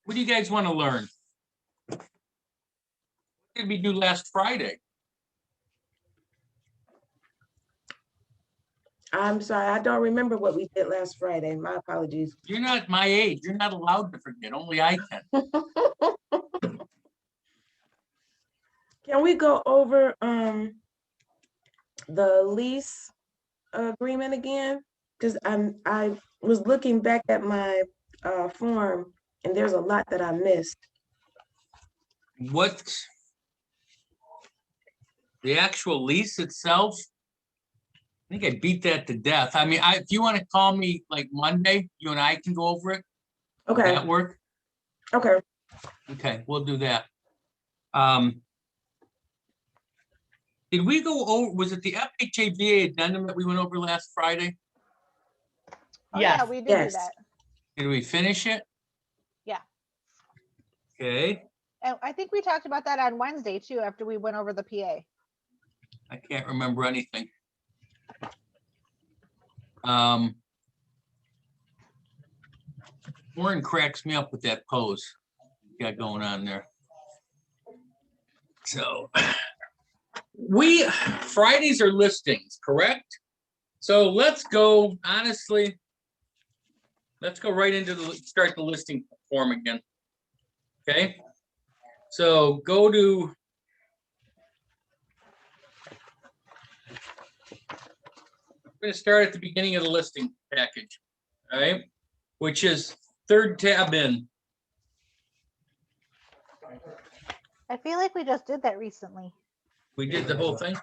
What do you guys want to learn? What did we do last Friday? I'm sorry, I don't remember what we did last Friday. My apologies. You're not my age. You're not allowed to forget. Only I can. Can we go over the lease agreement again? Because I was looking back at my form and there's a lot that I missed. What? The actual lease itself? I think I beat that to death. I mean, if you want to call me like Monday, you and I can go over it. Okay. Does that work? Okay. Okay, we'll do that. Did we go over, was it the FHA addendum that we went over last Friday? Oh, Yes. yeah, we did Yes. do that. Did we finish it? Yeah. Okay, And I think we talked about that on Wednesday too, after we went over the PA. I can't remember anything. Warren cracks me up with that pose you got going on there. So Fridays are listings, correct? So let's go, honestly, let's go right into start the listing form again. Okay, so go to, we're going to start at the beginning of the listing package, all right, which is third tab in. I feel like we just did that recently. We did the whole thing.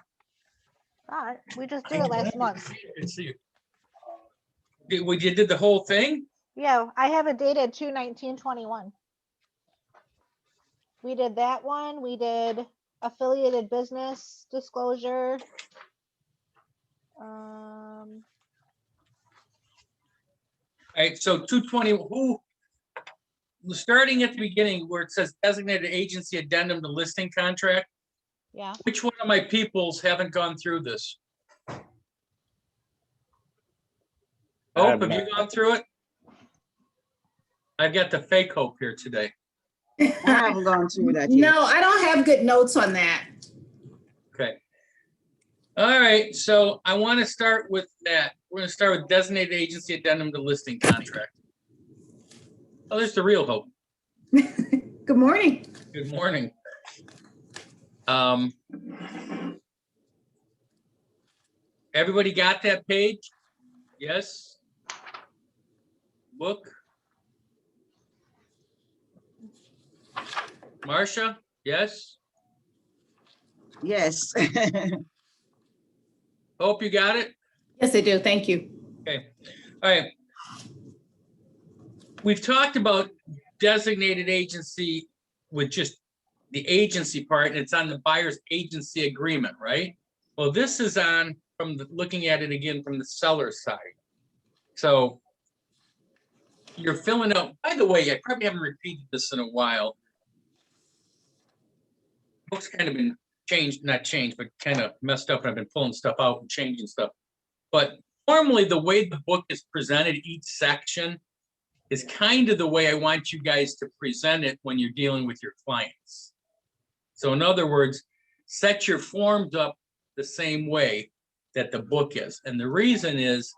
We just did it last month. We did the whole thing? Yeah, I have it dated 2/19/21. We did that one. We did affiliated business disclosure. All right, so 220, starting at the beginning where it says designated agency addendum to listing contract, Yeah. which one of my peoples haven't gone through this? Hope, have you gone through it? I've got the fake Hope here today. I haven't gone through that yet. No, I don't have good notes on that. Okay. All right, so I want to start with that. We're going to start with designated agency addendum to listing contract. Oh, there's the real Hope. Good morning. Good morning. Everybody got that page? Yes? Book? Marcia? Yes? Yes. Hope you got it? Yes, I do. Thank you. Okay. All right. We've talked about designated agency with just the agency part, and it's on the buyer's agency agreement, right? Well, this is on from looking at it again from the seller's side. So you're filling out, by the way, I probably haven't repeated this in a while. Books kind of been changed, not changed, but kind of messed up, and I've been pulling stuff out and changing stuff. But normally the way the book is presented, each section, is kind of the way I want you guys to present it when you're dealing with your clients. So in other words, set your forms up the same way that the book is. And the reason is,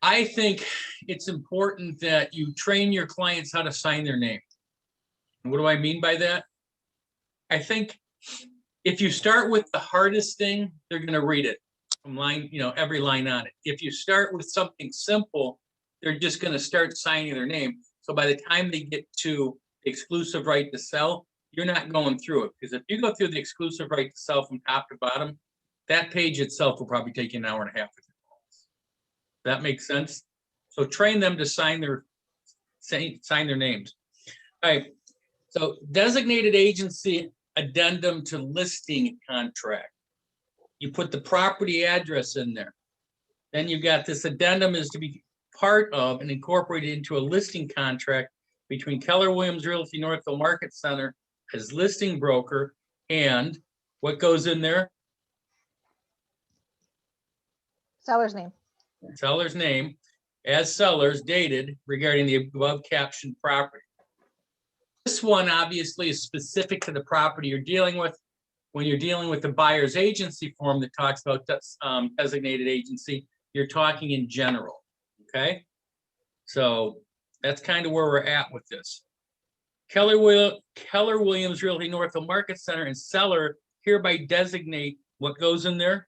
I think it's important that you train your clients how to sign their name. And what do I mean by that? I think if you start with the hardest thing, they're going to read it from line, every line on it. If you start with something simple, they're just going to start signing their name. So by the time they get to exclusive right to sell, you're not going through it. Because if you go through the exclusive right to sell from top to bottom, that page itself will probably take you an hour and a half. That makes sense? So train them to sign their names. All right. So designated agency addendum to listing contract. You put the property address in there. Then you've got this addendum is to be part of and incorporated into a listing contract between Keller Williams Realty Northville Market Center as listing broker, and what goes in there? Seller's name. Seller's name, as sellers dated regarding the above captioned property. This one obviously is specific to the property you're dealing with. When you're dealing with the buyer's agency form that talks about designated agency, you're talking in general, okay? So that's kind of where we're at with this. Keller Williams Realty Northville Market Center and seller hereby designate what goes in there?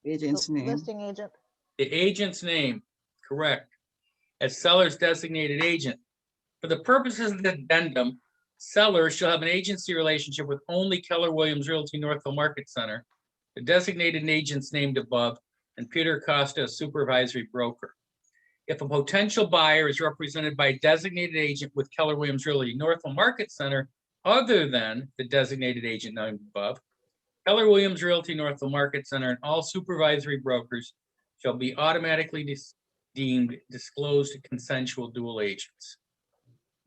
Agent's name. Listing agent. The agent's name, correct, as seller's designated agent. For the purposes of the addendum, seller shall have an agency relationship with only Keller Williams Realty Northville Market Center, the designated agents named above, and Peter Costa, a supervisory broker. If a potential buyer is represented by a designated agent with Keller Williams Realty Northville Market Center, other than the designated agent named above, Keller Williams Realty Northville Market Center and all supervisory brokers shall be automatically deemed disclosed consensual dual agents.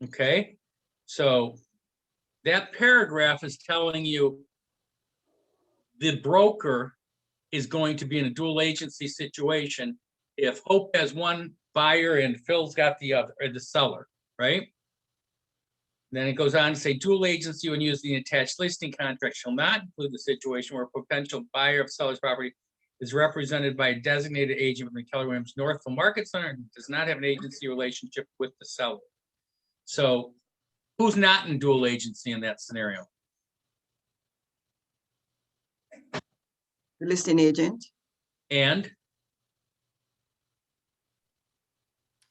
Okay, so that paragraph is telling you the broker is going to be in a dual agency situation if Hope has one buyer and Phil's got the other, or the seller, right? Then it goes on to say dual agency when used in the attached listing contract shall not include the situation where a potential buyer of seller's property is represented by a designated agent within Keller Williams Northville Market Center and does not have an agency relationship with the seller. So who's not in dual agency in that scenario? The listing agent. And,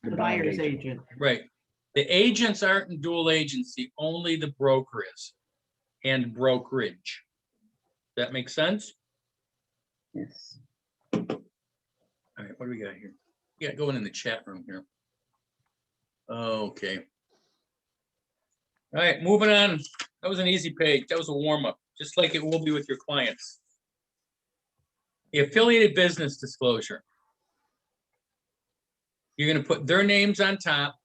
The buyer's agent. right, the agents aren't in dual agency, only the broker is, and brokerage. That makes sense? Yes. All right, what do we got here? Yeah, going in the chat room here. Okay. All right, moving on. That was an easy page. That was a warm-up, just like it will be with your clients. The affiliated business disclosure. You're gonna put their names on top,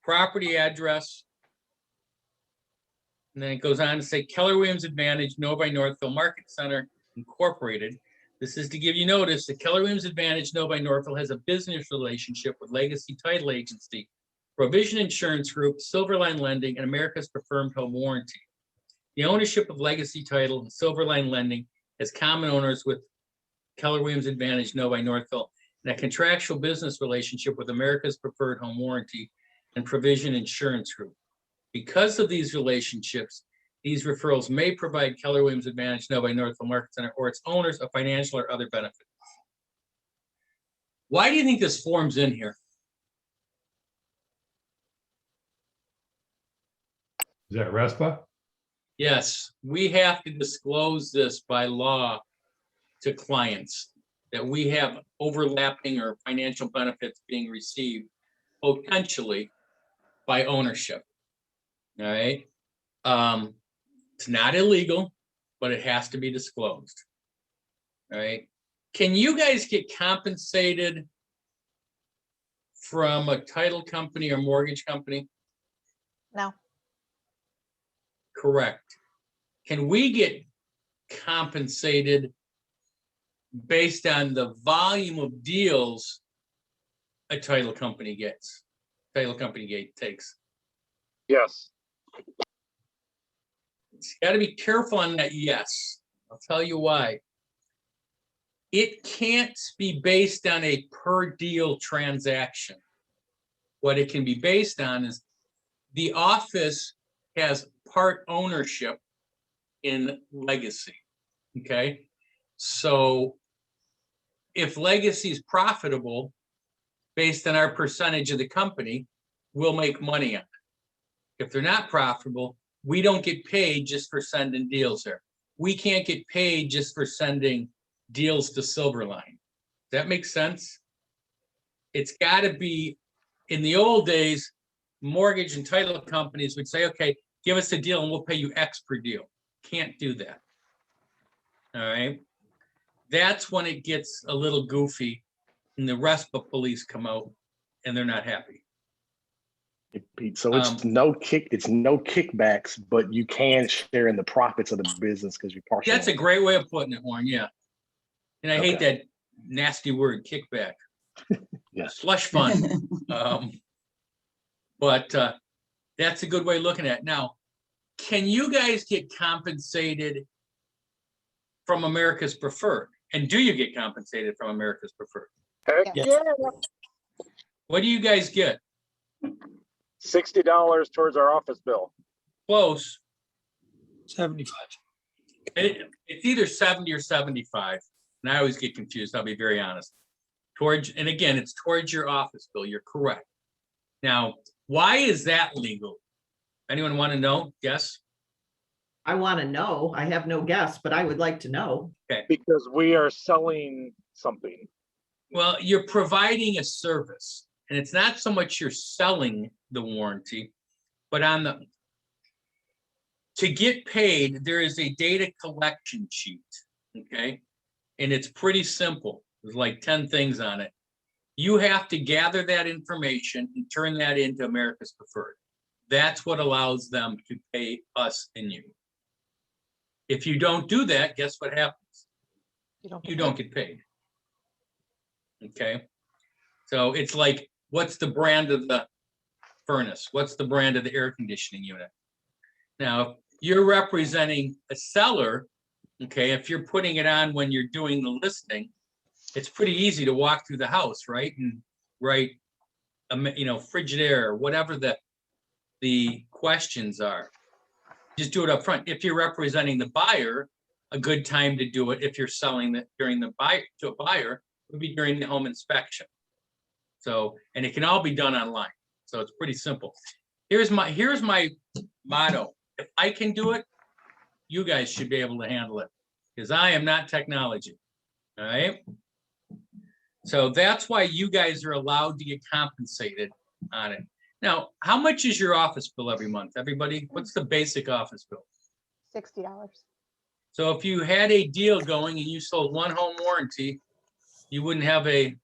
property address. And then it goes on to say Keller Williams Advantage, Novi Northville Market Center Incorporated. This is to give you notice that Keller Williams Advantage, Novi Northville has a business relationship with Legacy Title Agency, Provision Insurance Group, Silverline Lending, and America's Preferred Home Warranty. The ownership of Legacy Title and Silverline Lending has common owners with Keller Williams Advantage, Novi Northville, and a contractual business relationship with America's Preferred Home Warranty and Provision Insurance Group. Because of these relationships, these referrals may provide Keller Williams Advantage, Novi Northville Market Center, or its owners a financial or other benefit. Why do you think this form's in here? Is that RESPA? Yes, we have to disclose this by law to clients, that we have overlapping or financial benefits being received potentially by ownership. All right. It's not illegal, but it has to be disclosed. All right. Can you guys get compensated from a title company or mortgage company? No. Correct. Can we get compensated based on the volume of deals a title company gets? Takes. Yes. It's got to be careful on that. Yes, I'll tell you why. It can't be based on a per deal transaction. What it can be based on is the office has part ownership in Legacy. Okay, so if Legacy is profitable based on our percentage of the company, we'll make money on it. If they're not profitable, we don't get paid just for sending deals there. We can't get paid just for sending deals to Silverline. That makes sense? It's got to be, in the old days, mortgage and title companies would say, okay, give us a deal and we'll pay you X per deal. Can't do that. All right. That's when it gets a little goofy and the RESPA police come out and they're not happy. Pete, so it's no kickbacks, but you can share in the profits of the business because you're partial. That's a great way of putting it, Warren. Yeah. And I hate that nasty word, kickback. Yes. slush fund. But that's a good way of looking at it. Now, can you guys get compensated from America's Preferred? And do you get compensated from America's Preferred? Heck Yes. yeah. What do you guys get? $60 towards our office bill. Close. 75. It's either 70 or 75. And I always get confused, I'll be very honest. And again, it's towards your office bill. You're correct. Now, why is that legal? Anyone want to know? Yes? I want to know. I have no guess, but I would like to know. Because we are selling something. Well, you're providing a service, and it's not so much you're selling the warranty, but to get paid, there is a data collection sheet, okay? And it's pretty simple. There's like 10 things on it. You have to gather that information and turn that into America's Preferred. That's what allows them to pay us and you. If you don't do that, guess what happens? You don't get paid. Okay? So it's like, what's the brand of the furnace? What's the brand of the air conditioning unit? Now, if you're representing a seller, okay, if you're putting it on when you're doing the listing, it's pretty easy to walk through the house, right? And write, Frigidaire, or whatever the questions are. Just do it up front. If you're representing the buyer, a good time to do it if you're selling it to a buyer would be during the home inspection. So, and it can all be done online. So it's pretty simple. Here's my motto. If I can do it, you guys should be able to handle it, because I am not technology. All right. So that's why you guys are allowed to get compensated on it. Now, how much is your office bill every month? Everybody, what's the basic office bill? $60. So if you had a deal going and you sold one home warranty, you wouldn't have a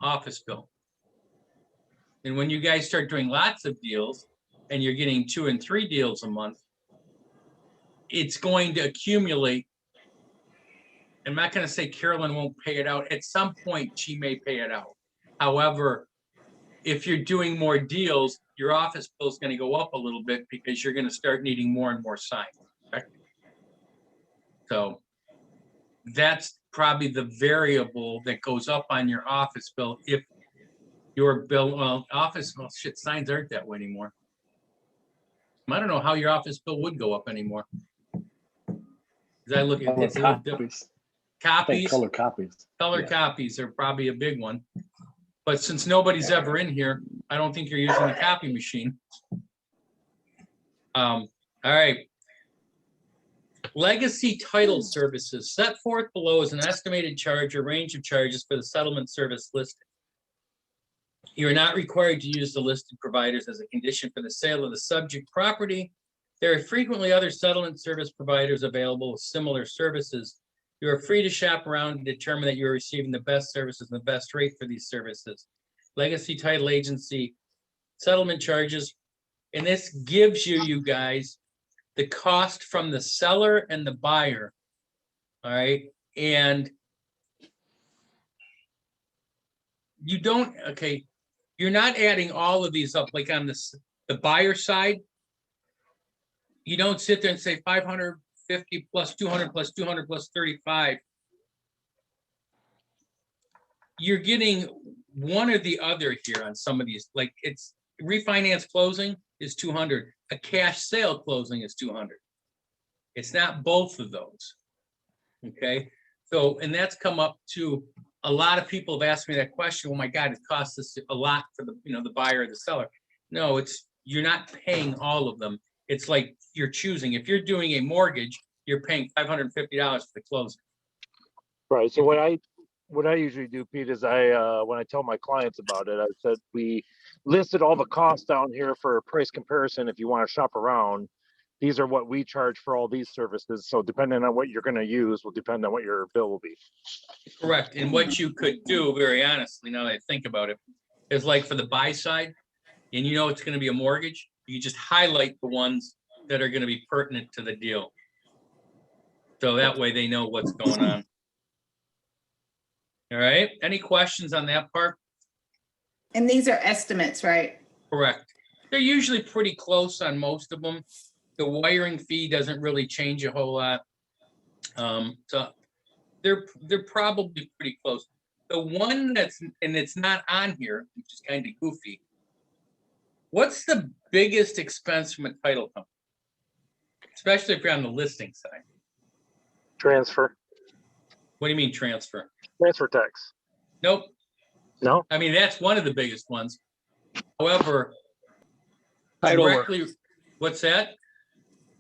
office bill. And when you guys start doing lots of deals and you're getting 2 and 3 deals a month, it's going to accumulate. I'm not going to say Carolyn won't pay it out. At some point, she may pay it out. However, if you're doing more deals, your office bill is going to go up a little bit because you're going to start needing more and more signs. Okay? So that's probably the variable that goes up on your office bill. If your bill, signs aren't that way anymore. I don't know how your office bill would go up anymore. Because I look at it's a little different. Copies, Color copies. color copies are probably a big one. But since nobody's ever in here, I don't think you're using the copy machine. All right. Legacy title services set forth below is an estimated charge or range of charges for the settlement service listed. You are not required to use the listed providers as a condition for the sale of the subject property. There are frequently other settlement service providers available with similar services. You are free to shop around and determine that you're receiving the best services and the best rate for these services. Legacy title agency settlement charges, and this gives you guys the cost from the seller and the buyer. All right, and you don't, okay, you're not adding all of these up like on the buyer side. You don't sit there and say 550 plus 200 plus 200 plus 35. You're getting one or the other here on some of these. Like it's refinance closing is 200. A cash sale closing is 200. It's not both of those. Okay. So, and that's come up to a lot of people have asked me that question. Oh my God, it costs us a lot for the, the buyer or the seller. No, you're not paying all of them. It's like you're choosing. If you're doing a mortgage, you're paying $550 for the closing. Right. So what I usually do, Pete, is when I tell my clients about it, I said we listed all the costs down here for a price comparison. If you want to shop around, these are what we charge for all these services. So depending on what you're going to use will depend on what your bill will be. Correct. And what you could do, very honestly, now that I think about it, is like for the buy side, and it's going to be a mortgage, you just highlight the ones that are going to be pertinent to the deal. So that way they know what's going on. All right. Any questions on that part? And these are estimates, right? Correct. They're usually pretty close on most of them. The wiring fee doesn't really change a whole lot. So they're probably pretty close. The one and it's not on here, which is kind of goofy. What's the biggest expense from a title company? Especially if you're on the listing side. Transfer, What do you mean transfer? transfer tax. Nope. No, I mean, that's one of the biggest ones. However, Title work, directly, what's that?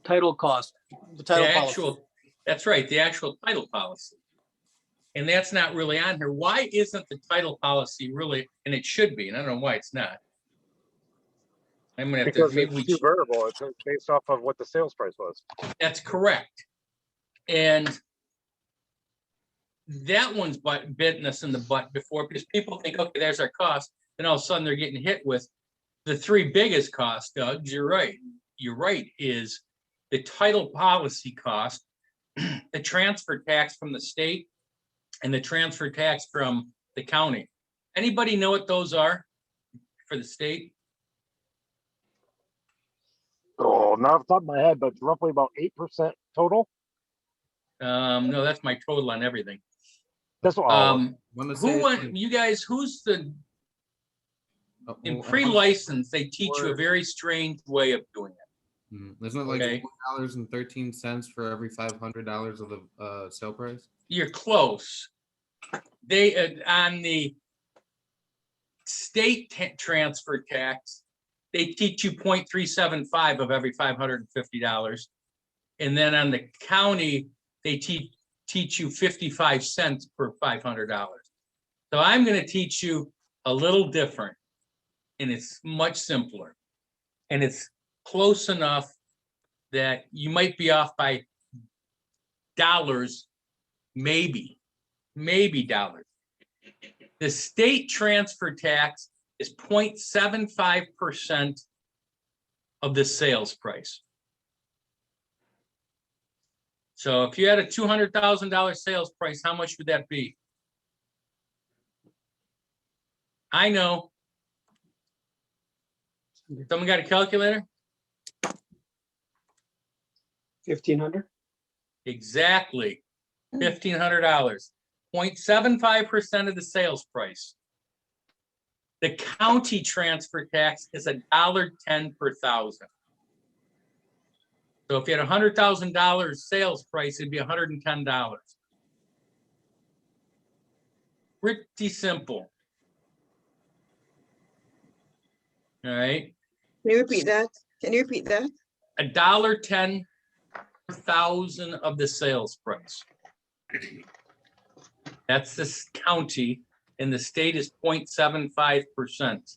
title cost, the The title policy. actual, that's right, the actual title policy. And that's not really on here. Why isn't the title policy really, and it should be, and I don't know why it's not. I'm gonna have to, because maybe it's too variable. It's based off of what the sales price was. that's correct. And that one's bitten us in the butt before, because people think, okay, there's our cost. Then all of a sudden they're getting hit with the three biggest costs, Doug. You're right. You're right, is the title policy cost, the transfer tax from the state, and the transfer tax from the county. Anybody know what those are for the state? Oh, not off the top of my head, but it's roughly about 8% total. No, that's my total on everything. That's what. Who went, you guys, who's the, in pre-license, they teach you a very strange way of doing it. Isn't it like Okay. $4.13 for every $500 of the sale price? You're close. They, on the state transfer tax, they teach you 0.375 of every $550. And then on the county, they teach you 55 cents per $500. So I'm going to teach you a little different, and it's much simpler. And it's close enough that you might be off by dollars, maybe dollars. The state transfer tax is 0.75% of the sales price. So if you had a $200,000 sales price, how much would that be? I know. Someone got a calculator? 1,500? Exactly. $1,500. 0.75% of the sales price. The county transfer tax is $1.10 per thousand. So if you had $100,000 sales price, it'd be $110. Pretty simple. All right. Can you repeat that? Can you repeat that? $1.10 per thousand of the sales price. That's this county, and the state is 0.75%.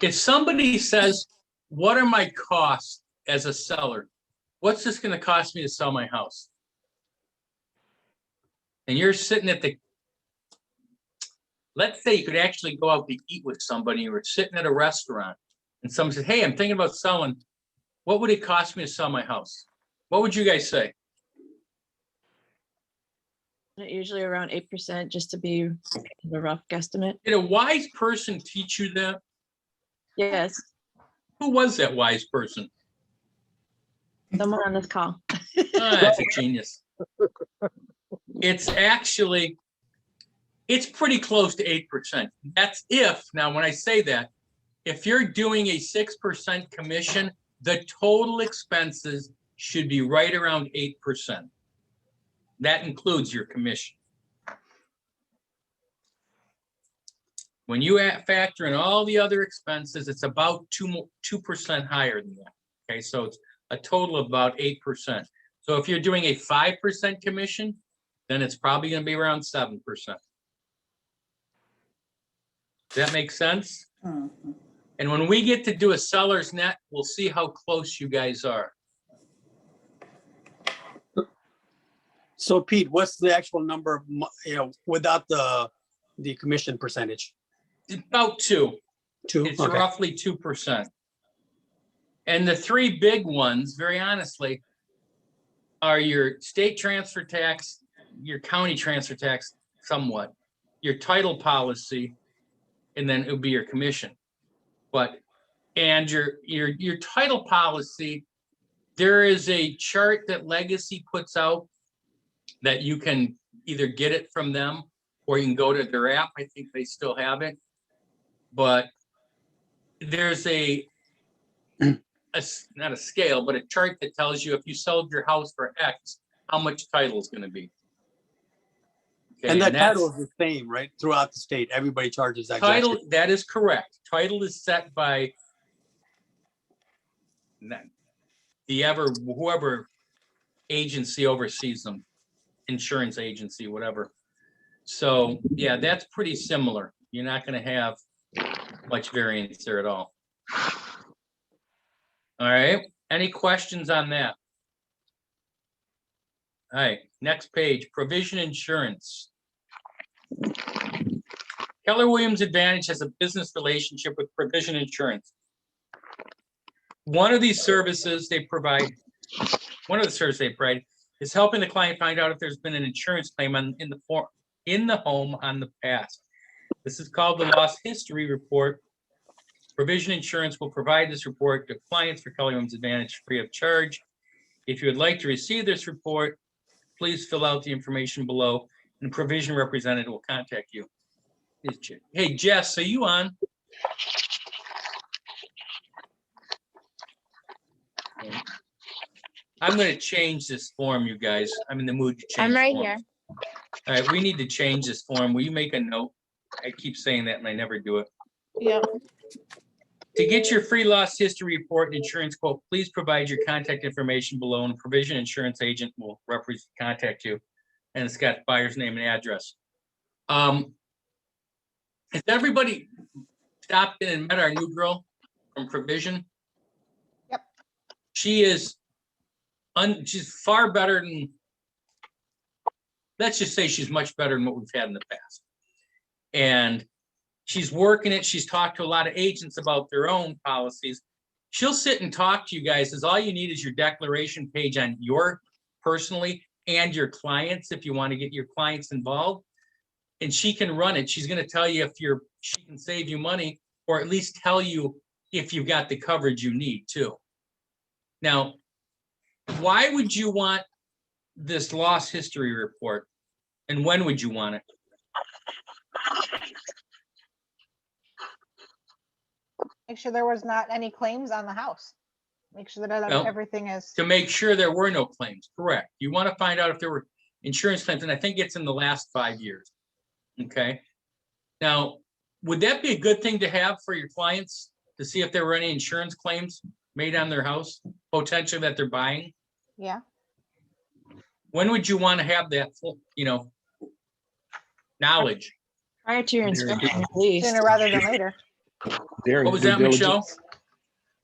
If somebody says, what are my costs as a seller? What's this going to cost me to sell my house? And you're sitting at the, let's say you could actually go out to eat with somebody, you were sitting at a restaurant, and someone said, hey, I'm thinking about selling. What would it cost me to sell my house? What would you guys say? Usually around 8%, just to be a rough guesstimate. Did a wise person teach you that? Yes, Who was that wise person? someone on this call. That's a genius. It's actually, it's pretty close to 8%. That's if, now when I say that, if you're doing a 6% commission, the total expenses should be right around 8%. That includes your commission. When you factor in all the other expenses, it's about 2% higher than that. Okay, so it's a total of about 8%. So if you're doing a 5% commission, then it's probably going to be around 7%. Does that make sense? Mhm. And when we get to do a seller's net, we'll see how close you guys are. So Pete, what's the actual number, without the commission percentage? About 2. 2? It's Okay. roughly 2%. And the three big ones, very honestly, are your state transfer tax, your county transfer tax somewhat, your title policy, and then it would be your commission. But, and your title policy, there is a chart that Legacy puts out that you can either get it from them or you can go to their app. I think they still have it. But there's not a scale, but a chart that tells you if you sold your house for X, how much title is going to be. Okay, And that that's- title is the same, right? Throughout the state, everybody charges that. title, that is correct. Title is set by whoever agency oversees them, insurance agency, whatever. So yeah, that's pretty similar. You're not going to have much variance there at all. All right. Any questions on that? All right. Next page, provision insurance. Keller Williams Advantage has a business relationship with Provision Insurance. One of these services they provide, is helping the client find out if there's been an insurance claim in the home on the past. This is called the Loss History Report. Provision Insurance will provide this report to clients for Keller Williams Advantage free of charge. If you would like to receive this report, please fill out the information below and the provision representative will contact you. Hey, Jess, are you on? I'm going to change this form, you guys. I'm in the mood to change. I'm right forms. here. All right, we need to change this form. Will you make a note? I keep saying that and I never do it. Yep. To get your free loss history report and insurance quote, please provide your contact information below and Provision Insurance agent will contact you. And it's got buyer's name and address. Has everybody stopped in and met our new girl from Provision? Yep. She is, she's far better than, let's just say she's much better than what we've had in the past. And she's working it. She's talked to a lot of agents about their own policies. She'll sit and talk to you guys, as all you need is your declaration page on your personally and your clients if you want to get your clients involved. And she can run it. She's going to tell you if she can save you money, or at least tell you if you've got the coverage you need too. Now, why would you want this loss history report? And when would you want it? Make sure there was not any claims on the house. Make sure that Well, everything is. To make sure there were no claims, correct. You want to find out if there were insurance claims, and I think it's in the last 5 years. Okay. Now, would that be a good thing to have for your clients to see if there were any insurance claims made on their house, potentially that they're buying? Yeah. When would you want to have that, knowledge? Prior to your inspection, at least. Sooner rather than later. What was that, Michelle?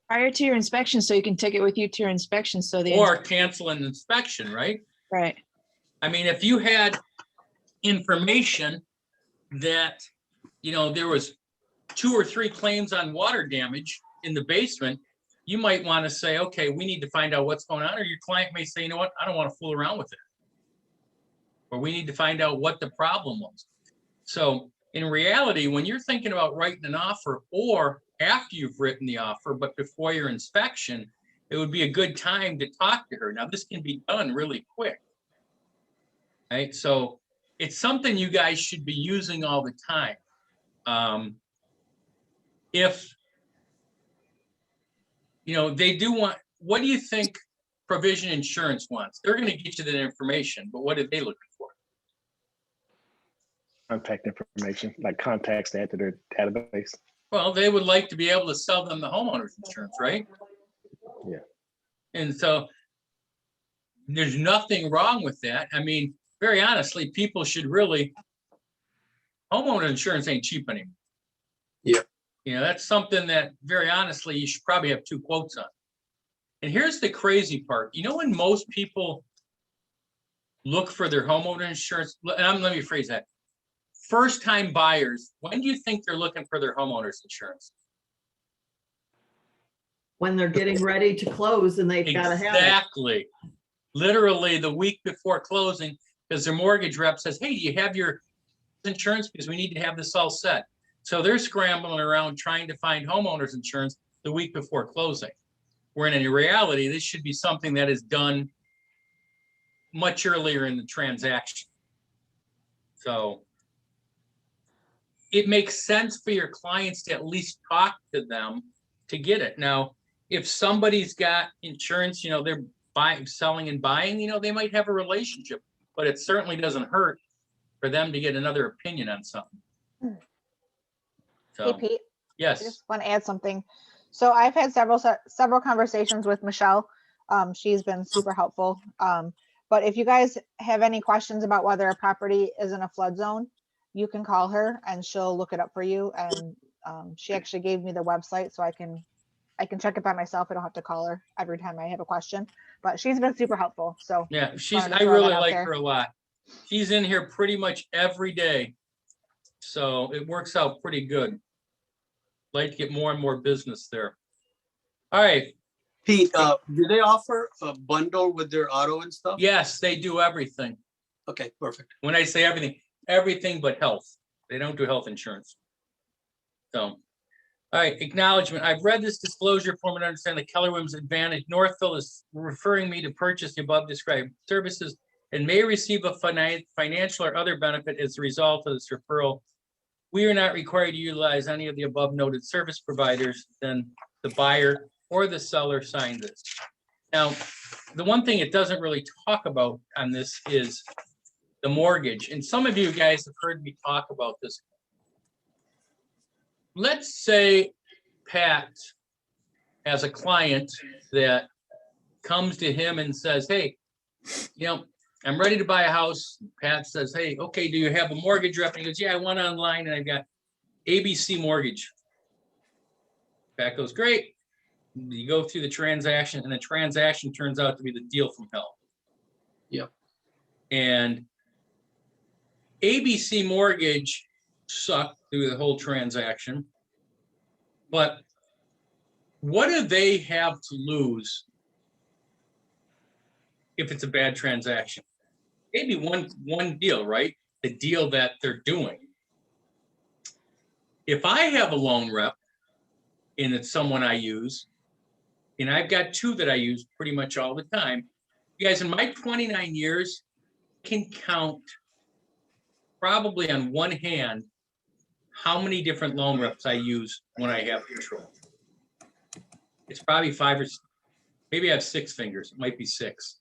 Prior to your inspection, so you can take it with you to your inspection, so the. Or cancel an inspection, right? Right. I mean, if you had information that, there was 2 or 3 claims on water damage in the basement, you might want to say, okay, we need to find out what's going on. Or your client may say, you know what, I don't want to fool around with it. Or we need to find out what the problem was. So in reality, when you're thinking about writing an offer, or after you've written the offer, but before your inspection, it would be a good time to talk to her. Now, this can be done really quick. Right? So it's something you guys should be using all the time. If, they do want, what do you think Provision Insurance wants? They're going to get you that information, but what are they looking for? Contact information, like contacts to add to their database. Well, they would like to be able to sell them the homeowner's insurance, right? Yeah. And so there's nothing wrong with that. I mean, very honestly, people should really, homeowner insurance ain't cheap anymore. Yeah. That's something that very honestly, you should probably have 2 quotes on. And here's the crazy part. When most people look for their homeowner insurance, and let me phrase that. First time buyers, when do you think they're looking for their homeowner's insurance? When they're getting ready to close and they've got to have it. Exactly. literally the week before closing, because their mortgage rep says, hey, do you have your insurance? Because we need to have this all set. So they're scrambling around trying to find homeowners insurance the week before closing. Where in reality, this should be something that is done much earlier in the transaction. So it makes sense for your clients to at least talk to them to get it. Now, if somebody's got insurance, they're buying, selling and buying, they might have a relationship, but it certainly doesn't hurt for them to get another opinion on something. Hey, So, Pete, I yes, just want to add something. So I've had several conversations with Michelle. She's been super helpful. But if you guys have any questions about whether a property is in a flood zone, you can call her and she'll look it up for you. And she actually gave me the website so I can check it by myself. I don't have to call her every time I have a question, but she's been super helpful. So yeah, wanted to I throw really that out like there. her a lot. She's in here pretty much every day. So it works out pretty good. Like to get more and more business there. All right. Pete, do they offer a bundle with their auto and stuff? Yes, they do everything. Okay, perfect. When I say everything but health. They don't do health insurance. So, all right, acknowledgement. I've read this disclosure form and understand the Keller Williams Advantage. Northville is referring me to purchase the above described services and may receive a financial or other benefit as a result of this referral. We are not required to utilize any of the above noted service providers. Then the buyer or the seller signed this. Now, the one thing it doesn't really talk about on this is the mortgage. And some of you guys have heard me talk about this. Let's say Pat has a client that comes to him and says, hey, I'm ready to buy a house. Pat says, hey, okay, do you have a mortgage rep? And he goes, yeah, I went online and I've got ABC Mortgage. Pat goes, great. You go through the transaction and the transaction turns out to be the deal from hell. Yep. And ABC Mortgage sucked through the whole transaction. But what do they have to lose if it's a bad transaction? Maybe one deal, right? The deal that they're doing. If I have a loan rep and it's someone I use, and I've got two that I use pretty much all the time, you guys, in my 29 years, can count probably on one hand how many different loan reps I use when I have control. It's probably 5 or maybe I have 6 fingers. It might be 6.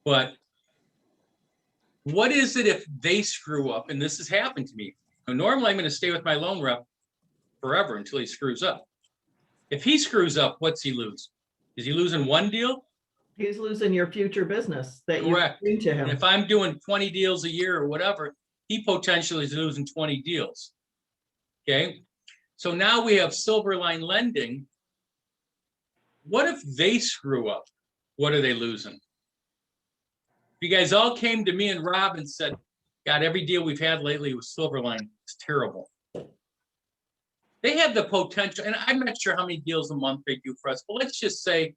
But what is it if they screw up? And this has happened to me. Now, normally, I'm going to stay with my loan rep forever until he screws up. If he screws up, what's he lose? Is he losing one deal? He's losing your future business that you Correct. bring to And him. if I'm doing 20 deals a year or whatever, he potentially is losing 20 deals. Okay. So now we have Silverline Lending. What if they screw up? What are they losing? If you guys all came to me and Rob and said, God, every deal we've had lately with Silverline is terrible. They have the potential, and I'm not sure how many deals a month they do for us, but let's just say,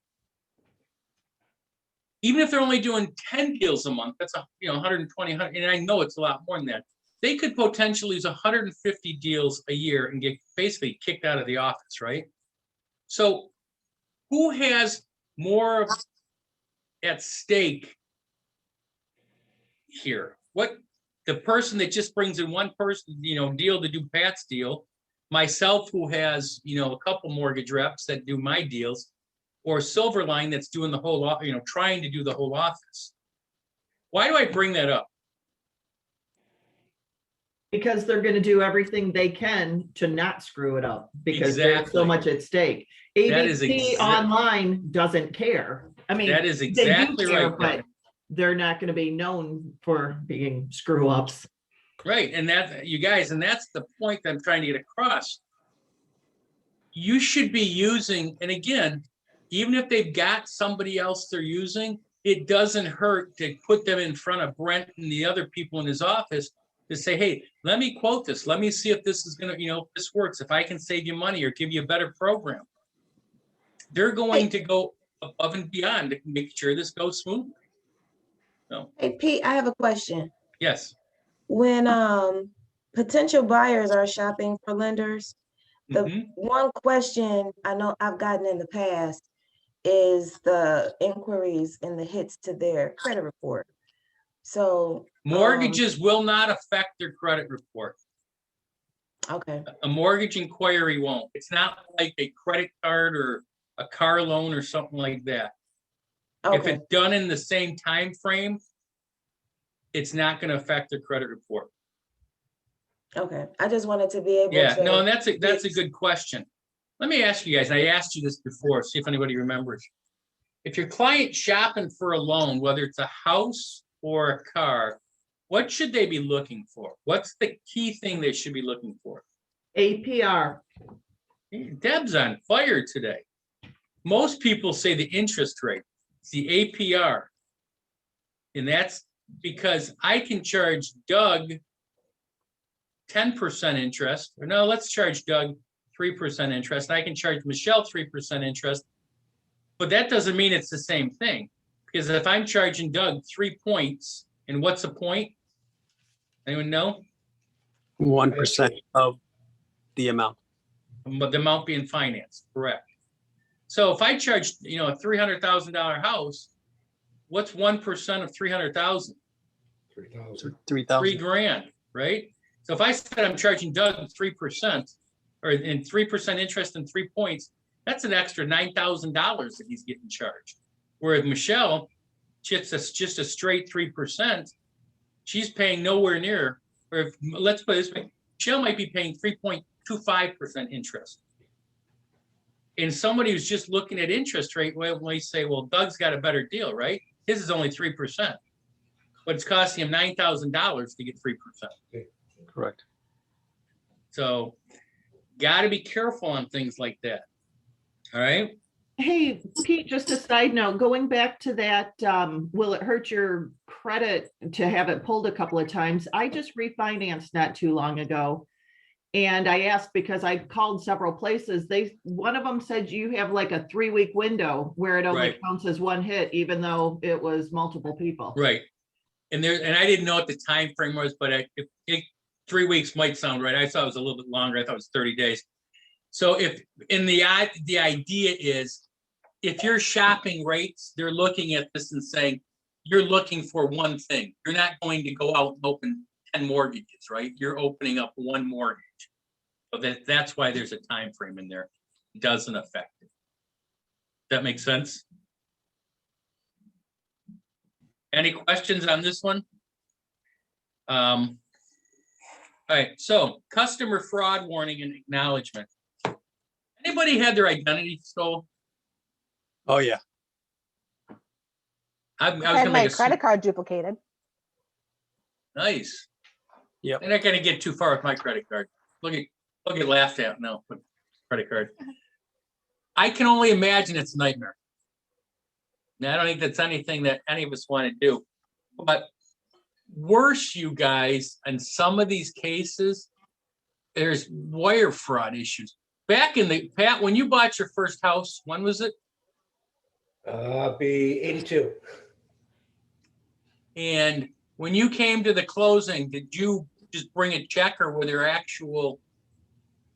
even if they're only doing 10 deals a month, that's 120, and I know it's a lot more than that. They could potentially lose 150 deals a year and get basically kicked out of the office, right? So who has more at stake here? What, the person that just brings in one person, deal to do Pat's deal, myself who has, a couple mortgage reps that do my deals, or Silverline that's doing the whole, trying to do the whole office. Why do I bring that up? Because they're going to do everything they can to not screw it up because there's so Exactly. much at stake. That is ABC Online doesn't care. I mean, That is they do exactly care, right. but they're not going to be known for being screw ups. Right, and that, you guys, and that's the point that I'm trying to get across. You should be using, and again, even if they've got somebody else they're using, it doesn't hurt to put them in front of Brent and the other people in his office to say, hey, let me quote this. Let me see if this is going to, if this works, if I can save you money or give you a better program. They're going to go above and beyond to make sure this goes smoothly. No, Hey, Pete, I have a question. yes. When potential buyers are shopping for lenders, the Mhm. one question I know I've gotten in the past is the inquiries and the hits to their credit report. So, Mortgages will not affect their credit report. okay, A mortgage inquiry won't. It's not like a credit card or a car loan or something like that. If okay, it's done in the same time frame, it's not going to affect their credit report. okay. I just wanted to be able Yeah, to. no, and that's a good question. Let me ask you guys, I asked you this before, see if anybody remembers. If your client's shopping for a loan, whether it's a house or a car, what should they be looking for? What's the key thing they should be looking for? APR. Deb's on fire today. Most people say the interest rate, it's the APR. And that's because I can charge Doug 10% interest, or no, let's charge Doug 3% interest. I can charge Michelle 3% interest, but that doesn't mean it's the same thing. Because if I'm charging Doug 3 points, and what's a point? Anyone know? 1% of the amount. But the amount being financed, correct. So if I charge, a $300,000 house, what's 1% of 300,000? 3,000. $3,000, right? So if I said I'm charging Doug 3%, or in 3% interest and 3 points, that's an extra $9,000 that he's getting charged. Whereas Michelle, just a straight 3%, she's paying nowhere near, or let's put it this way, Michelle might be paying 3.25% interest. And somebody who's just looking at interest rate might say, well, Doug's got a better deal, right? His is only 3%, but it's costing him $9,000 to get 3%. Correct. So got to be careful on things like that. All right. Hey, Pete, just a side note, going back to that, will it hurt your credit to have it pulled a couple of times? I just refinanced not too long ago. And I asked because I called several places. One of them said you have like a 3-week window where it only Right. counts as one hit, even though it was multiple people. Right. And I didn't know what the time frame was, but 3 weeks might sound right. I thought it was a little bit longer. I thought it was 30 days. So the idea is, if you're shopping rates, they're looking at this and saying, you're looking for one thing. You're not going to go out and open 10 mortgages, right? You're opening up one mortgage. So that's why there's a time frame in there. It doesn't affect it. That makes sense? Any questions on this one? All right, so customer fraud warning and acknowledgement. Anybody had their identity stolen? Oh, yeah. I had my credit card duplicated. Nice. Yep. They're not gonna get too far with my credit card. Look at laughed at now with credit card. I can only imagine it's a nightmare. Now, I don't think that's anything that any of us want to do. But worse, you guys, in some of these cases, there's wire fraud issues. Back in Pat, when you bought your first house, when was it? Be 82. And when you came to the closing, did you just bring a check, or were there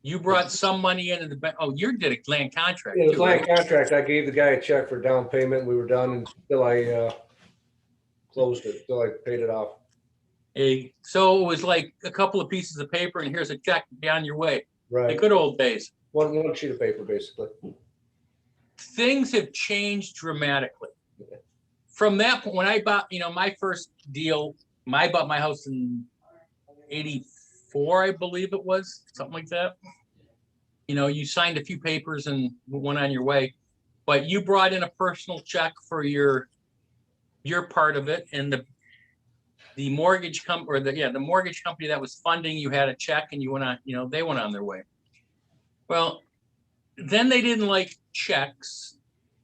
you brought some money into the bank? Oh, you did a land contract. Yeah, it was too, land right? contract. I gave the guy a check for down payment. We were done until I closed it, until I paid it off. So it was like a couple of pieces of paper and here's a check, be on your way. The Right. good old days. One sheet of paper, basically. Things have changed dramatically. From that point, when I bought, my first deal, I bought my house in 84, I believe it was, something like that. You signed a few papers and went on your way, but you brought in a personal check for your part of it, and the mortgage company, the mortgage company that was funding you had a check, and you went on, they went on their way. Well, then they didn't like checks.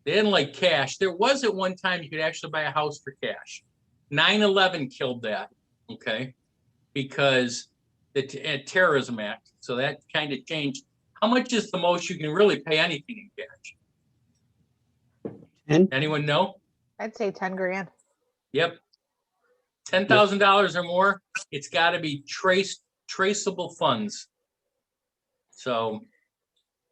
They didn't like cash. There was at one time you could actually buy a house for cash. 9/11 killed that, okay? Because the Terrorism Act. So that kind of changed. How much is the most you can really pay anything in cash? And Anyone know? I'd say 10 grand. Yep. $10,000 or more, it's got to be traceable funds. So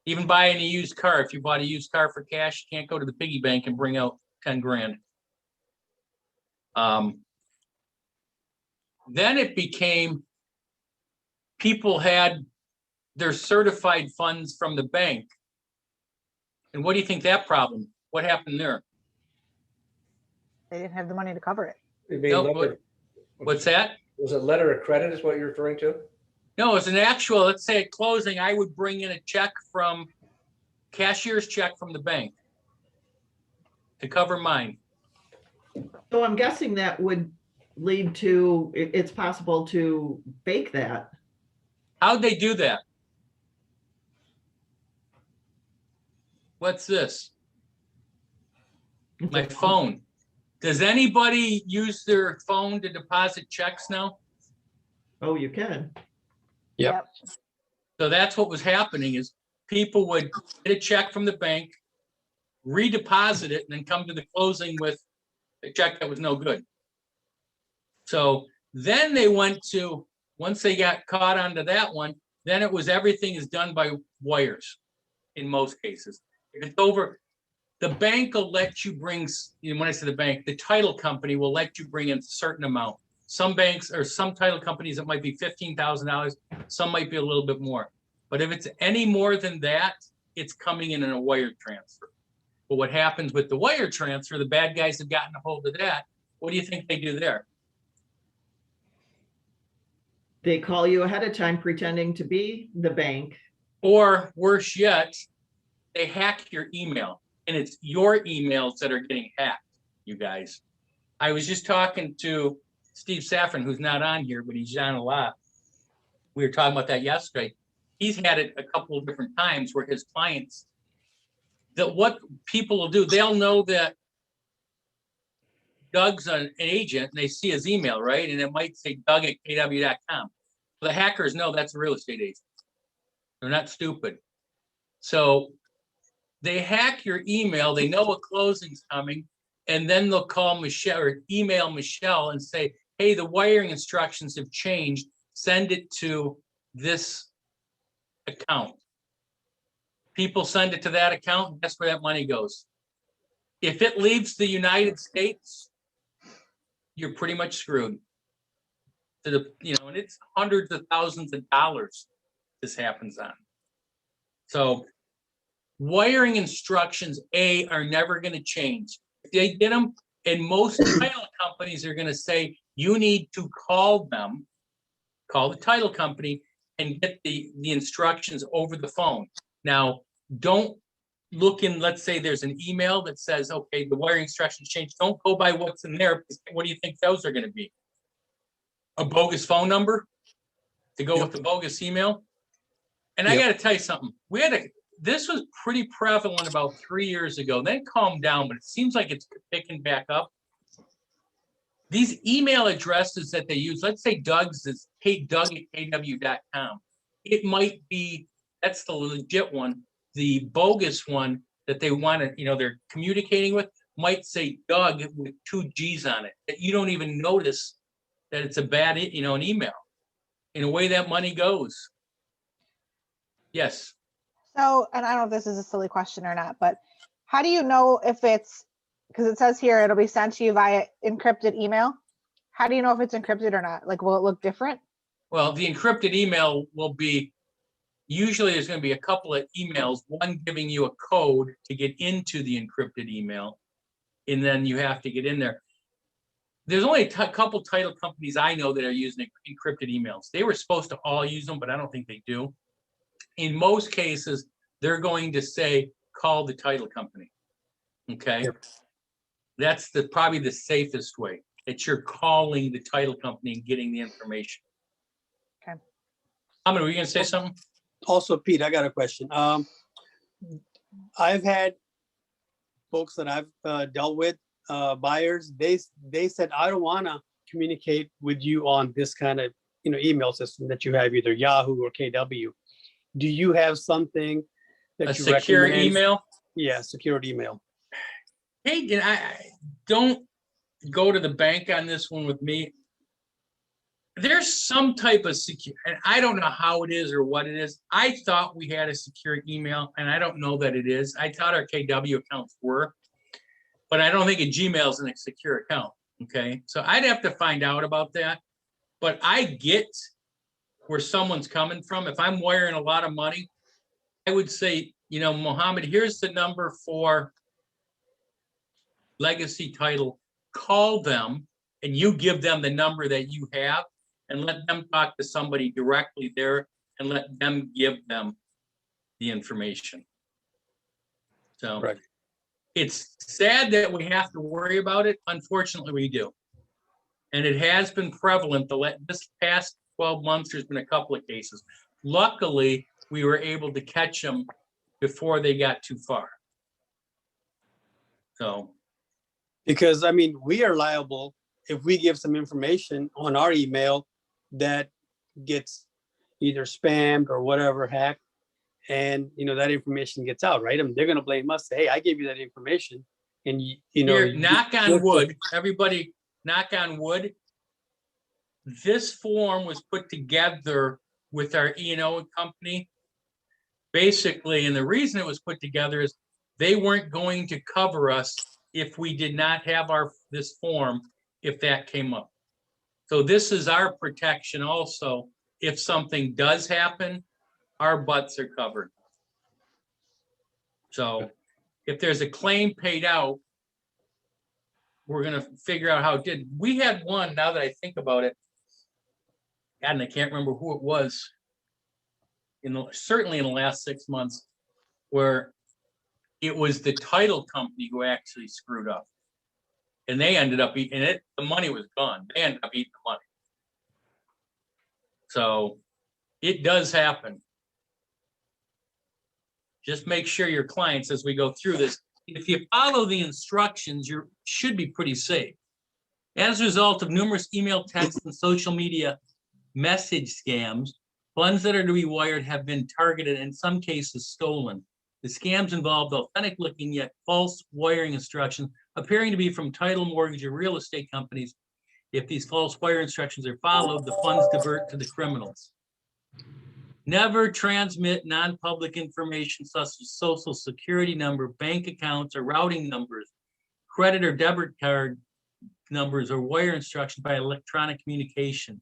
even buying a used car, if you bought a used car for cash, you can't go to the piggy bank and bring out 10 grand. Then it became, people had their certified funds from the bank. And what do you think that problem? What happened there? They didn't have the money to cover it. You mean Nope, letter- What's that? Was it letter of credit is what you're referring to? No, it's an actual, let's say at closing, I would bring in a check from, cashier's check from the bank to cover mine. So I'm guessing that would lead to, it's possible to fake that. How'd they do that? What's this? My phone. Does anybody use their phone to deposit checks now? Oh, you can. Yep. So that's what was happening is people would get a check from the bank, redeposit it, and then come to the closing with a check that was no good. So then they went to, once they got caught onto that one, then it was everything is done by wires in most cases. If it's over, the bank will let you bring, when I say the bank, the title company will let you bring in a certain amount. Some banks or some title companies, it might be $15,000. Some might be a little bit more. But if it's any more than that, it's coming in a wire transfer. But what happens with the wire transfer, the bad guys have gotten a hold of that. What do you think they do there? They call you ahead of time pretending to be the bank. Or worse yet, they hack your email. And it's your emails that are getting hacked, you guys. I was just talking to Steve Saffron, who's not on here, but he's on a lot. We were talking about that yesterday. He's had it a couple of different times where his clients, that what people will do, they'll know that Doug's an agent and they see his email, right? And it might say doug@kw.com. The hackers know that's a real estate agent. They're not stupid. So they hack your email, they know a closing's coming, and then they'll call Michelle or email Michelle and say, hey, the wiring instructions have changed. Send it to this account. People send it to that account, that's where that money goes. If it leaves the United States, you're pretty much screwed. To the, and it's hundreds of thousands of dollars this happens on. So wiring instructions, are never going to change. If they get them, and most title companies are going to say, you need to call them, call the title company and get the instructions over the phone. Now, don't look in, let's say there's an email that says, okay, the wiring instructions changed. Don't go by what's in there. What do you think those are going to be? A bogus phone number to go with the bogus email? And I got to tell you something. This was pretty prevalent about 3 years ago, then calmed down, but it seems like it's picking back up. These email addresses that they use, let's say Doug's is doug@kw.com. It might be, that's the legit one. The bogus one that they want to, they're communicating with might say Doug with 2 G's on it, that you don't even notice that it's a bad, an email. In a way that money goes. Yes. So, and I don't know if this is a silly question or not, but how do you know if it's, because it says here it'll be sent to you via encrypted email. How do you know if it's encrypted or not? Like, will it look different? Well, the encrypted email will be, usually there's going to be a couple of emails, one giving you a code to get into the encrypted email, and then you have to get in there. There's only a couple title companies I know that are using encrypted emails. They were supposed to all use them, but I don't think they do. In most cases, they're going to say, call the title company. Okay. Yep. That's probably the safest way, that you're calling the title company and getting the information. Okay. Ahmed, were you going to say something? Also, Pete, I got a question. I've had folks that I've dealt with, buyers, they said, I don't want to communicate with you on this kind of, email system that you have, either Yahoo or KW. Do you have something that you secure recommend? Email? Yeah, secure email. Hey, I don't go to the bank on this one with me. there's some type of secure, and I don't know how it is or what it is. I thought we had a secure email, and I don't know that it is. I thought our KW accounts were, but I don't think a Gmail is a secure account. Okay, so I'd have to find out about that. But I get where someone's coming from. If I'm wiring a lot of money, I would say, you know, Mohammed, here's the number for Legacy Title. Call them, and you give them the number that you have, and let them talk to somebody directly there and let them give them the information. So Right. it's sad that we have to worry about it. Unfortunately, we do. And it has been prevalent this past 12 months. There's been a couple of cases. Luckily, we were able to catch them before they got too far. So, Because I mean, we are liable if we give some information on our email that gets either spammed or whatever hacked, and you know that information gets out, right? I mean, they're going to blame us. Say, hey, I gave you that information, and you know. here, knock on wood, everybody, knock on wood. This form was put together with our E&O company. Basically, and the reason it was put together is they weren't going to cover us if we did not have this form, if that came up. So this is our protection also. If something does happen, our butts are covered. So if there's a claim paid out, we're going to figure out how it did. We had one, now that I think about it, God, and I can't remember who it was, certainly in the last 6 months, where it was the title company who actually screwed up. And they ended up eating it. The money was gone. They ended up eating the money. So it does happen. Just make sure your clients, as we go through this, if you follow the instructions, you should be pretty safe. As a result of numerous email, text, and social media message scams, funds that are to be wired have been targeted, in some cases stolen. The scams involved authentic looking yet false wiring instructions appearing to be from title, mortgage, or real estate companies. If these false wire instructions are followed, the funds divert to the criminals. Never transmit non-public information such as social security number, bank accounts, or routing numbers, credit or debit card numbers, or wire instructions by electronic communication.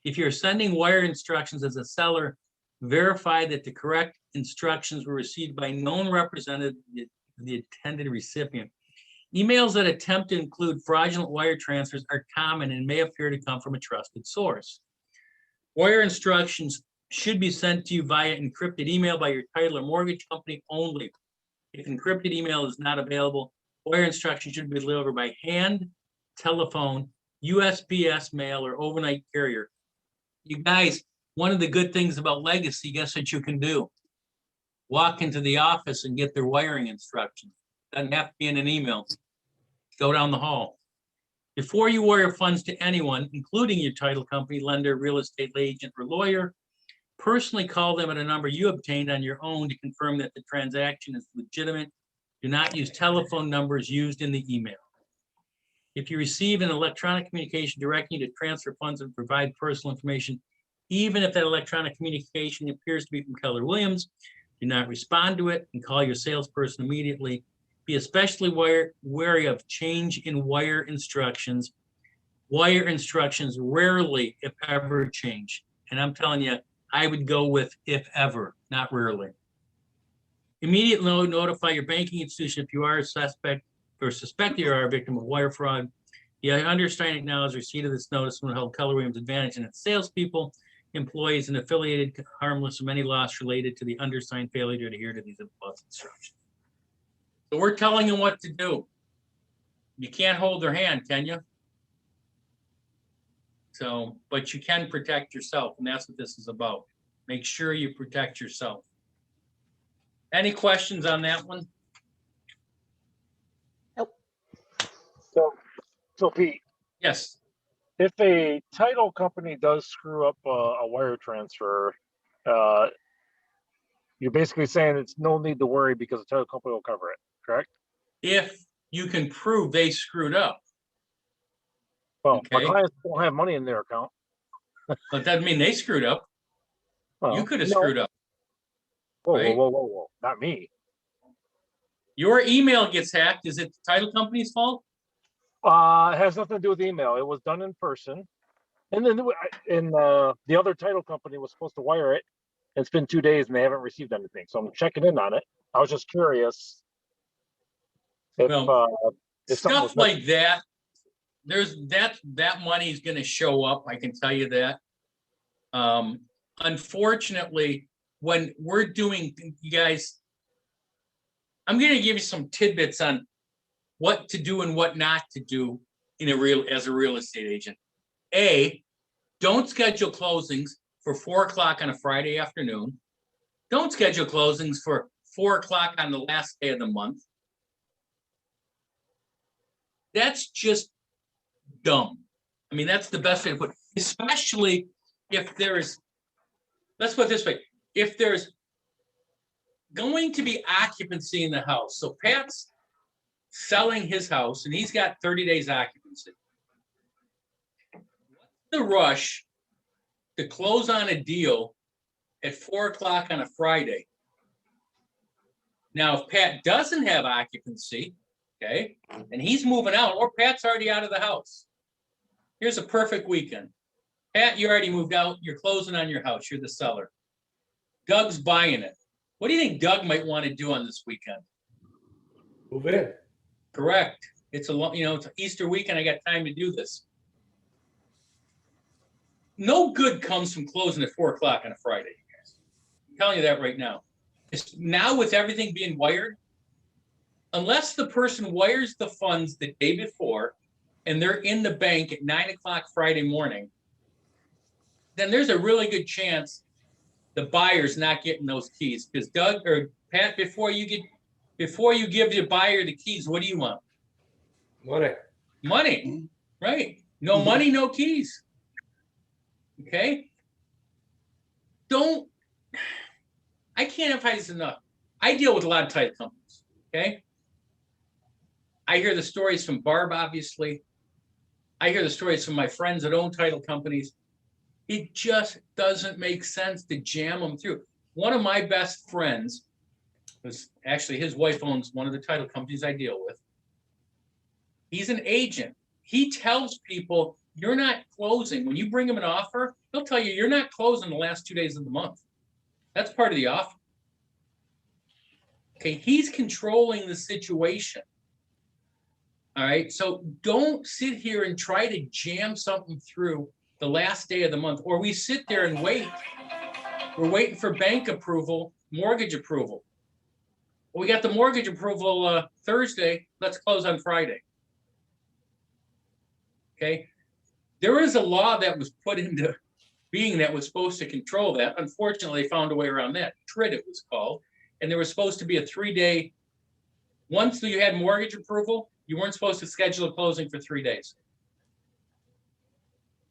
If you're sending wire instructions as a seller, verify that the correct instructions were received by known representative, the intended recipient. Emails that attempt to include fraudulent wire transfers are common and may appear to come from a trusted source. Wire instructions should be sent to you via encrypted email by your title or mortgage company only. If encrypted email is not available, wire instructions should be delivered by hand, telephone, USPS mail, or overnight carrier. You guys, one of the good things about Legacy, guess what you can do? Walk into the office and get their wiring instructions. Doesn't have to be in an email. Go down the hall. Before you wire funds to anyone, including your title company, lender, real estate agent, or lawyer, personally call them at a number you obtained on your own to confirm that the transaction is legitimate. Do not use telephone numbers used in the email. If you receive an electronic communication directing you to transfer funds and provide personal information, even if that electronic communication appears to be from Keller Williams, do not respond to it and call your salesperson immediately. Be especially wary of change in wire instructions. Wire instructions rarely, if ever, change. And I'm telling you, I would go with if ever, not rarely. Immediately notify your banking institution if you are a suspect or suspect you are a victim of wire fraud. You understand and acknowledge receipt of this notice will hold Keller Williams advantage in its salespeople, employees, and affiliated harmless of any loss related to the undersigned failure to adhere to these instructions. So we're telling them what to do. You can't hold their hand, can you? So, but you can protect yourself, and that's what this is about. Make sure you protect yourself. Any questions on that one? So Pete, Yes. if a title company does screw up a wire transfer, you're basically saying it's no need to worry because the title company will cover it, correct? If you can prove they screwed up. Well, my Okay. clients don't have money in their account. But that doesn't mean they screwed up. You Well, could have no. screwed up. Whoa, right? whoa, not me. Your email gets hacked. Is it the title company's fault? It has nothing to do with email. It was done in person. And then the other title company was supposed to wire it. It's been 2 days and they haven't received anything. So I'm checking in on it. I was just curious if if something was Stuff like that, that money is going to show up. I can tell you that. Unfortunately, when we're doing, you guys, I'm going to give you some tidbits on what to do and what not to do as a real estate agent. A, don't schedule closings for 4 o'clock on a Friday afternoon. Don't schedule closings for 4 o'clock on the last day of the month. That's just dumb. I mean, that's the best way to put it, especially if there's, let's put it this way, if there's going to be occupancy in the house. So Pat's selling his house and he's got 30 days occupancy. What's the rush to close on a deal at 4 o'clock on a Friday? Now, if Pat doesn't have occupancy, okay, and he's moving out, or Pat's already out of the house, here's a perfect weekend. Pat, you already moved out. You're closing on your house. You're the seller. Doug's buying it. What do you think Doug might want to do on this weekend? Move in. Correct. It's it's Easter weekend. I got time to do this. No good comes from closing at 4 o'clock on a Friday, you guys. I'm telling you that right now. Now with everything being wired, unless the person wires the funds the day before and they're in the bank at 9 o'clock Friday morning, then there's a really good chance the buyer's not getting those keys. Because Doug or Pat, before you give the buyer the keys, what do you want? Money. Money, right? No money, no keys. Okay? I can't emphasize enough. I deal with a lot of title companies, okay? I hear the stories from Barb, obviously. I hear the stories from my friends that own title companies. It just doesn't make sense to jam them through. One of my best friends, was actually his wife owns one of the title companies I deal with. He's an agent. He tells people, you're not closing. When you bring him an offer, he'll tell you, you're not closing the last 2 days of the month. That's part of the offer. Okay, he's controlling the situation. All right, so don't sit here and try to jam something through the last day of the month, or we sit there and wait. We're waiting for bank approval, mortgage approval. Well, we got the mortgage approval Thursday. Let's close on Friday. Okay, there is a law that was put into being that was supposed to control that. Unfortunately, they found a way around that. TRID it was called, and there was supposed to be a 3-day. Once you had mortgage approval, you weren't supposed to schedule a closing for 3 days.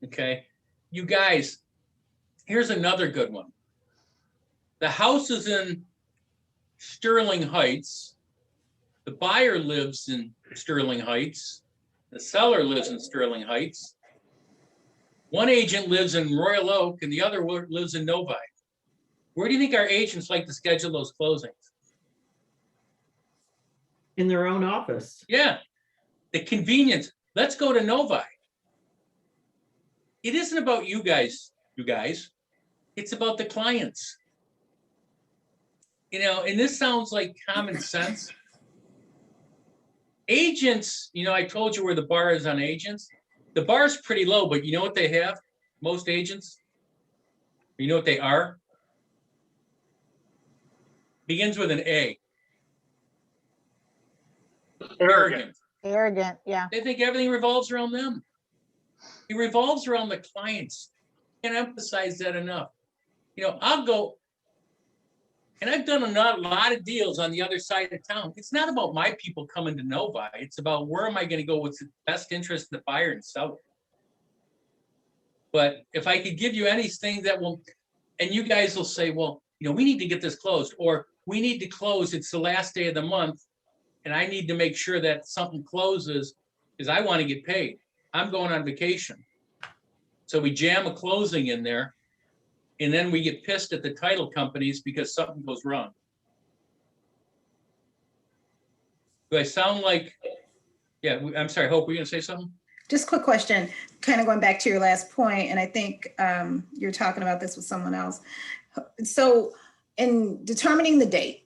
Okay, you guys, here's another good one. The house is in Sterling Heights. The buyer lives in Sterling Heights. The seller lives in Sterling Heights. One agent lives in Royal Oak and the other lives in Novi. Where do you think our agents like to schedule those closings? In their own office. Yeah, the convenience. Let's go to Novi. It isn't about you guys. It's about the clients. And this sounds like common sense. Agents, I told you where the bar is on agents. The bar is pretty low, but you know what they have? Most agents? You know what they are? Begins with an A. Arrogant. Arrogant, yeah. They think everything revolves around them. It revolves around the clients. Can't emphasize that enough. I'll go, and I've done a lot of deals on the other side of town. It's not about my people coming to Novi. It's about where am I going to go? What's the best interest of the buyer and seller? But if I could give you anything that will, and you guys will say, well, we need to get this closed, or we need to close. It's the last day of the month, and I need to make sure that something closes because I want to get paid. I'm going on vacation. So we jam a closing in there, and then we get pissed at the title companies because something goes wrong. Do I sound like, yeah, I'm sorry, Hope, were you gonna say something? Just quick question, kind of going back to your last point, and I think you're talking about this with someone else. So in determining the date,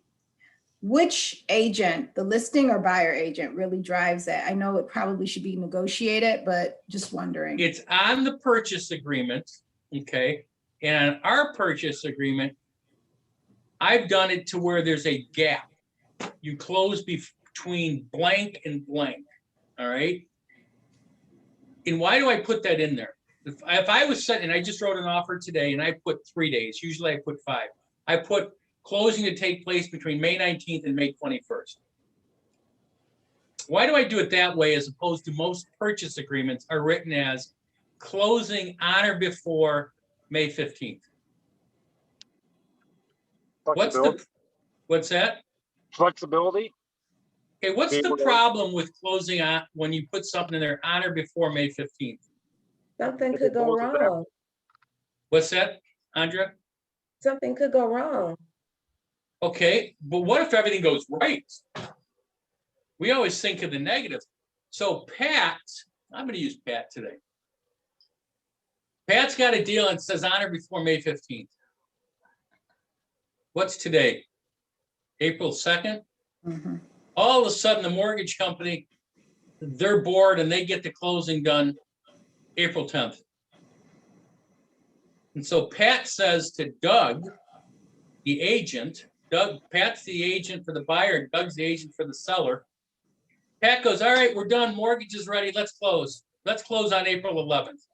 which agent, the listing or buyer agent, really drives that? I know it probably should be negotiated, but just wondering. It's on the purchase agreement, okay? And on our purchase agreement, I've done it to where there's a gap. You close between blank and blank, all right? And why do I put that in there? If I was set, and I just wrote an offer today and I put 3 days, usually I put 5. I put closing to take place between May 19th and May 21st. Why do I do it that way as opposed to most purchase agreements are written as closing on or before May 15th? What's that? Flexibility. Okay, what's the problem with closing on when you put something in there on or before May 15th? Something could go wrong. What's that, Andrea? Something could go wrong. Okay, but what if everything goes right? We always think of the negative. So Pat, I'm going to use Pat today. Pat's got a deal and says on or before May 15th. What's today? April 2nd? Mm-hmm. All of a sudden, the mortgage company, they're bored and they get the closing done April 10th. And so Pat says to Doug, the agent, Pat's the agent for the buyer, and Doug's the agent for the seller. Pat goes, all right, we're done. Mortgage is ready. Let's close. Let's close on April 11th.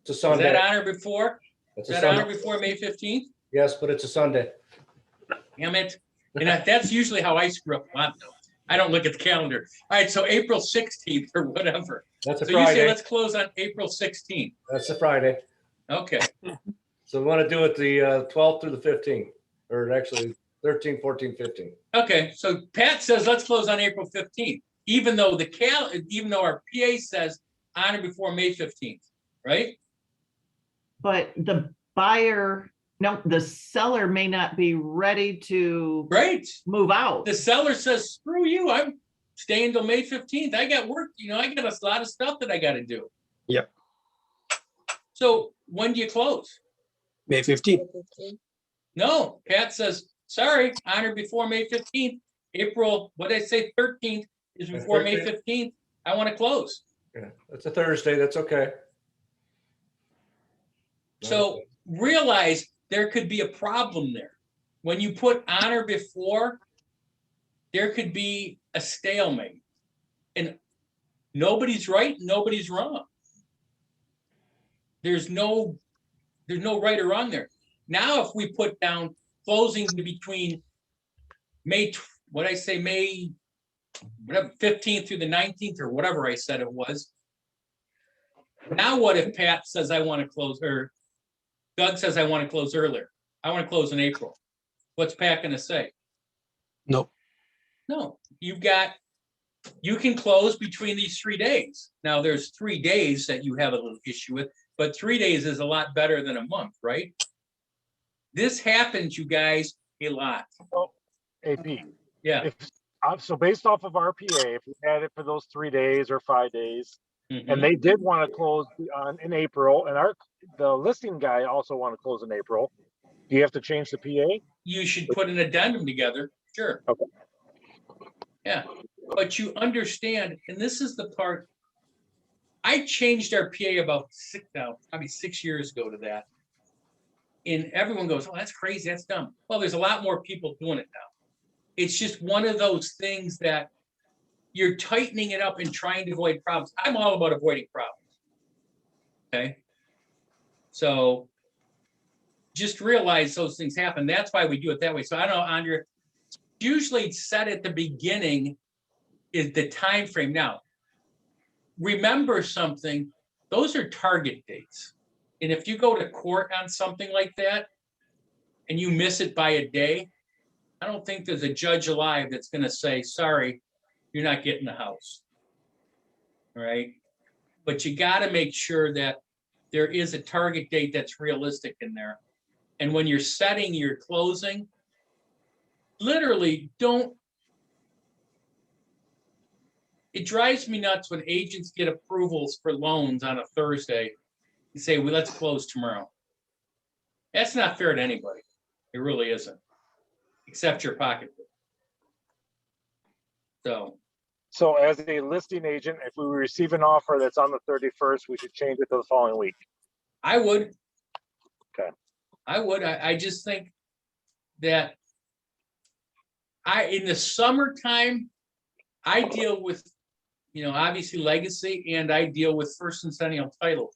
It's a Sunday. Is that on or before? It's Is a that on Sunday. or before May 15th? Yes, but it's a Sunday. Damn it. And that's usually how I screw up. I don't look at the calendar. All right, so April 16th or whatever. That's a So you say Friday. let's close on April 16th. That's a Friday. Okay. So we want to do it the 12th through the 15th, or actually 13, 14, 15. Okay, so Pat says let's close on April 15th, even though our PA says on or before May 15th, right? But the buyer, no, the seller may not be ready to Right. move out. The seller says, screw you, I'm staying till May 15th. I got work, I got a lot of stuff that I got to do. Yep. So when do you close? May 15th. No, Pat says, sorry, on or before May 15th, April, what did I say, 13th is before May 15th. I want to close. Yeah, that's a Thursday. That's okay. So realize there could be a problem there. When you put on or before, there could be a stalemate. And nobody's right, nobody's wrong. There's no right or wrong there. Now, if we put down closing between May 15th through the 19th or whatever I said it was. Now, what if Pat says I want to close, or Doug says I want to close earlier? I want to close in April. What's Pat going to say? Nope. No, you can close between these 3 days. Now, there's 3 days that you have a little issue with, but 3 days is a lot better than a month, right? This happens, you guys, a lot. Oh, AP. Yeah. So based off of RPA, if we had it for those 3 days or 5 days, Mhm. and they did want to close in April, and the listing guy also want to close in April, do you have to change the PA? You should put an addendum together, sure. Okay. Yeah, but you understand, and this is the part, I changed our PA about probably 6 years ago to that. And everyone goes, oh, that's crazy, that's dumb. Well, there's a lot more people doing it now. It's just one of those things that you're tightening it up and trying to avoid problems. I'm all about avoiding problems. Okay. So just realize those things happen. That's why we do it that way. So I don't know, Andrea, usually set at the beginning is the time frame. Now, remember something, those are target dates. And if you go to court on something like that and you miss it by a day, I don't think there's a judge alive that's going to say, sorry, you're not getting the house. All right. But you got to make sure that there is a target date that's realistic in there. And when you're setting your closing, literally don't. It drives me nuts when agents get approvals for loans on a Thursday and say, well, let's close tomorrow. That's not fair to anybody. It really isn't, except your pocketbook. So as a listing agent, if we receive an offer that's on the 31st, we should change it to the following week. I would. Okay. I would. I just think that in the summertime, I deal with, obviously legacy, and I deal with first and centennial title.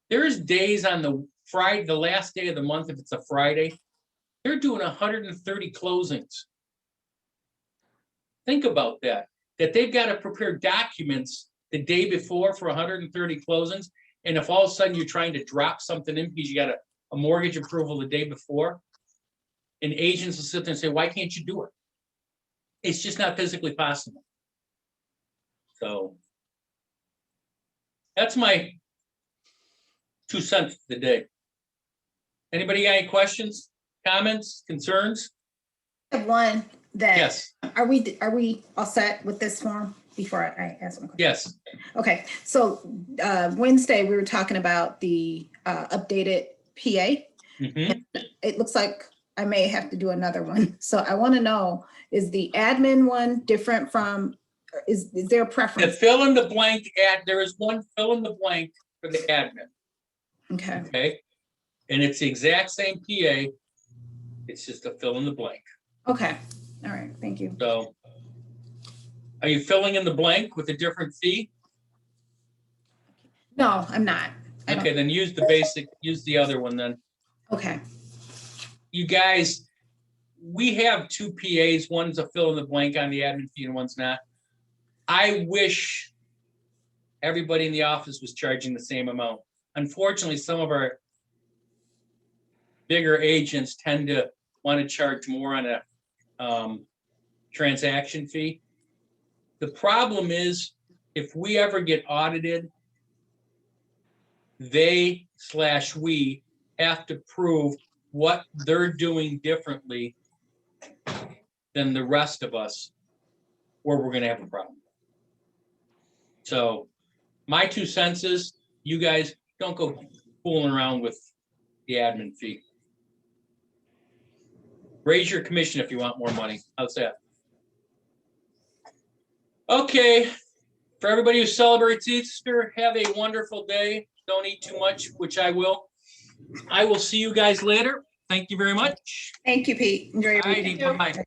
There's days on the Friday, the last day of the month, if it's a Friday, they're doing 130 closings. Think about that they've got to prepare documents the day before for 130 closings. And if all of a sudden you're trying to drop something in because you got a mortgage approval the day before, and agents will sit there and say, why can't you do it? It's just not physically possible. So that's my 2 cents for the day. Anybody got any questions, comments, concerns? I have one that. Yes. Are we all set with this form before I ask one question? Yes. Okay, so Wednesday, we were talking about the updated PA. Mhm. It looks like I may have to do another one. So I want to know, is the admin one different from, is there a The preference? fill in the blank there is one fill in the blank for the admin. Okay, Okay. And it's the exact same PA. It's just a fill in the blank. okay, all right, thank you. So are you filling in the blank with a different fee? No, I'm not. I don't- Okay, then use the other one then. Okay, You guys, we have 2 PAs. One's a fill in the blank on the admin fee and one's not. I wish everybody in the office was charging the same amount. Unfortunately, some of our bigger agents tend to want to charge more on a transaction fee. The problem is, if we ever get audited, we have to prove what they're doing differently than the rest of us, or we're going to have a problem. So my 2 cents is, you guys don't go fooling around with the admin fee. Raise your commission if you want more money. How's that? Okay. For everybody who celebrates Easter, have a wonderful day. Don't eat too much, which I will. I will see you guys later. Thank you very much. thank you, Pete. Enjoy your All righty, weekend. bye-bye.